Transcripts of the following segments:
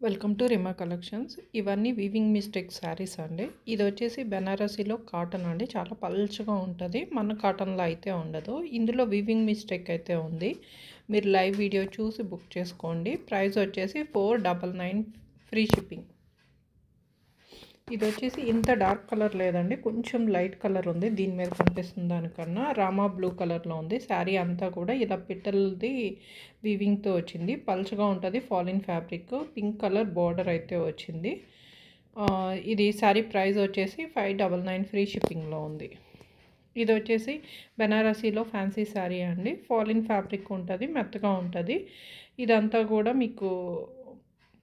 Welcome to రిమా collections. ఇవన్నీ weaving mistake saris అండి. ఇది వచ్చేసి బెనారసీలో కాటన్ అండి. చాలా పల్చగా ఉంటుంది, మన కాటన్లో అయితే ఉండదు. ఇందులో వీవింగ్ మిస్టేక్ అయితే ఉంది. మీరు లైవ్ వీడియో చూసి బుక్ చేసుకోండి. ప్రైస్ వచ్చేసి 499 ఫ్రీ షిప్పింగ్. ఇది వచ్చేసి ఇంత డార్క్ కలర్ లేదండి, కొంచెం లైట్ కలర్ ఉంది. దీని మీద కనిపిస్తుంది దానికన్నా రామా బ్లూ కలర్లో ఉంది. శారీ అంతా కూడా ఇలా పిట్టలది వీవింగ్తో వచ్చింది. పల్చగా ఉంటుంది, ఫాలిన్ ఫ్యాబ్రిక్, పింక్ కలర్ బార్డర్ అయితే వచ్చింది. ఇది శారీ ప్రైస్ వచ్చేసి 599 ఫ్రీ షిప్పింగ్లో ఉంది. ఇది వచ్చేసి బెనారసీలో ఫ్యాన్సీ శారీ అండి. ఫాలిన్ ఫ్యాబ్రిక్ ఉంటుంది, మెత్తగా ఉంటుంది. ఇదంతా కూడా మీకు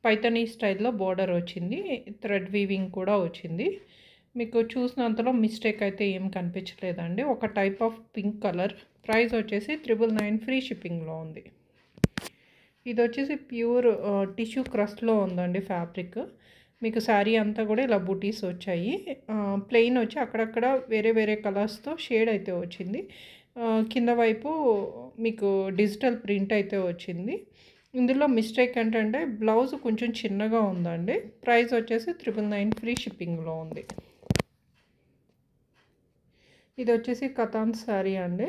పైతనీ స్టైల్లో బోర్డర్ వచ్చింది, థ్రెడ్ వీవింగ్ కూడా వచ్చింది. మీకు చూసినంతలో మిస్టేక్ అయితే ఏం కనిపించలేదండి. ఒక type of pink colour. Price వచ్చేసి 999 ఫ్రీ షిప్పింగ్లో ఉంది. ఇది వచ్చేసి ప్యూర్ టిష్యూ క్రస్ట్లో ఉందండి ఫ్యాబ్రిక్. మీకు శారీ అంతా కూడా ఇలా బూటీస్ వచ్చాయి. ప్లెయిన్ వచ్చి అక్కడక్కడ వేరే వేరే కలర్స్తో షేడ్ అయితే వచ్చింది. కింద వైపు మీకు డిజిటల్ ప్రింట్ అయితే వచ్చింది. ఇందులో మిస్టేక్ ఏంటంటే బ్లౌజ్ కొంచెం చిన్నగా ఉందండి. ప్రైస్ వచ్చేసి 999 ఫ్రీ షిప్పింగ్లో ఉంది. ఇది వచ్చేసి కతాన్ శారీ అండి.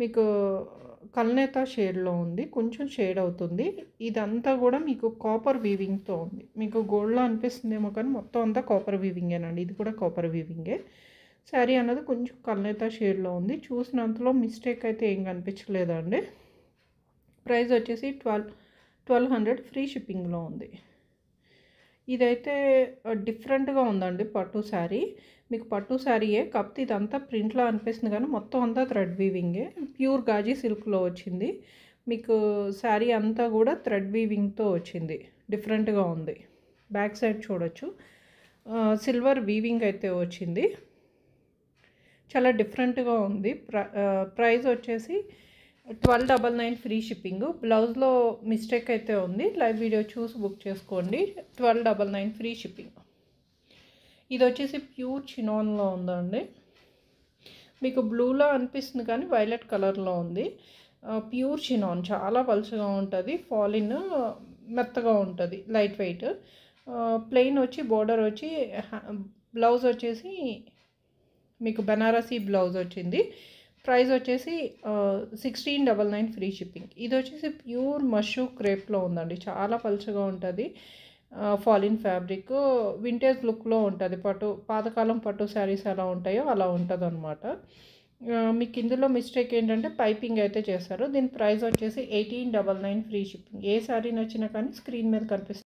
మీకు కల్నేత షేడ్లో ఉంది, కొంచెం షేడ్ అవుతుంది. ఇదంతా కూడా మీకు కాపర్ వీవింగ్తో ఉంది. మీకు గోల్డ్లో అనిపిస్తుందేమో కానీ మొత్తం అంతా కాపర్ వీవింగేనండి. ఇది కూడా కాపర్ వీవింగే. శారీ అన్నది కొంచెం కల్నేత షేడ్లో ఉంది. చూసినంతలో మిస్టేక్ అయితే ఏం కనిపించలేదండి. ప్రైస్ వచ్చేసి 1200 ఫ్రీ షిప్పింగ్లో ఉంది. ఇదైతే డిఫరెంట్గా ఉందండి పట్టు శారీ. మీకు పట్టు శారీయే, కాకపోతే ఇదంతా ప్రింట్లో అనిపిస్తుంది కానీ మొత్తం అంతా థ్రెడ్ వీవింగే. ప్యూర్ గాజీ సిల్క్లో వచ్చింది. మీకు శారీ అంతా కూడా థ్రెడ్ వీవింగ్తో వచ్చింది. డిఫరెంట్గా ఉంది. బ్యాక్ సైడ్ చూడొచ్చు, సిల్వర్ వీవింగ్ అయితే వచ్చింది. చాలా డిఫరెంట్గా ఉంది. ప్రైస్ వచ్చేసి 1299 ఫ్రీ షిప్పింగ్. బ్లౌజ్లో మిస్టేక్ అయితే ఉంది, లైవ్ వీడియో చూసి బుక్ చేసుకోండి. 1299 ఫ్రీ షిప్పింగ్. ఇది వచ్చేసి ప్యూర్ చినాన్లో ఉందండి. మీకు బ్లూలో అనిపిస్తుంది కానీ వైలెట్ కలర్లో ఉంది. ప్యూర్ చినాన్, చాలా పలుచగా ఉంటుంది, ఫాలిన్ మెత్తగా ఉంటుంది, లైట్ వెయిట్. ప్లెయిన్ వచ్చి బోర్డర్ వచ్చి, బ్లౌజ్ వచ్చేసి మీకు బెనారసీ బ్లౌజ్ వచ్చింది. ప్రైస్ వచ్చేసి 1699 ఫ్రీ షిప్పింగ్. ఇది వచ్చేసి ప్యూర్ మష్రూ క్రేప్లో ఉందండి. చాలా పలుచగా ఉంటుంది, ఫాలిన్ ఫ్యాబ్రిక్, వింటేజ్ లుక్లో ఉంటుంది. పాతకాలం పట్టు శారీస్ ఎలా ఉంటాయో అలా ఉంటుంది అనమాట. మీకు ఇందులో మిస్టేక్ ఏంటంటే పైపింగ్ అయితే చేస్తారు. దీని ప్రైస్ వచ్చేసి 1899 ఫ్రీ షిప్పింగ్. ఏ శారీ నచ్చినా కానీ స్క్రీన్ మీద కనిపిస్తుంది.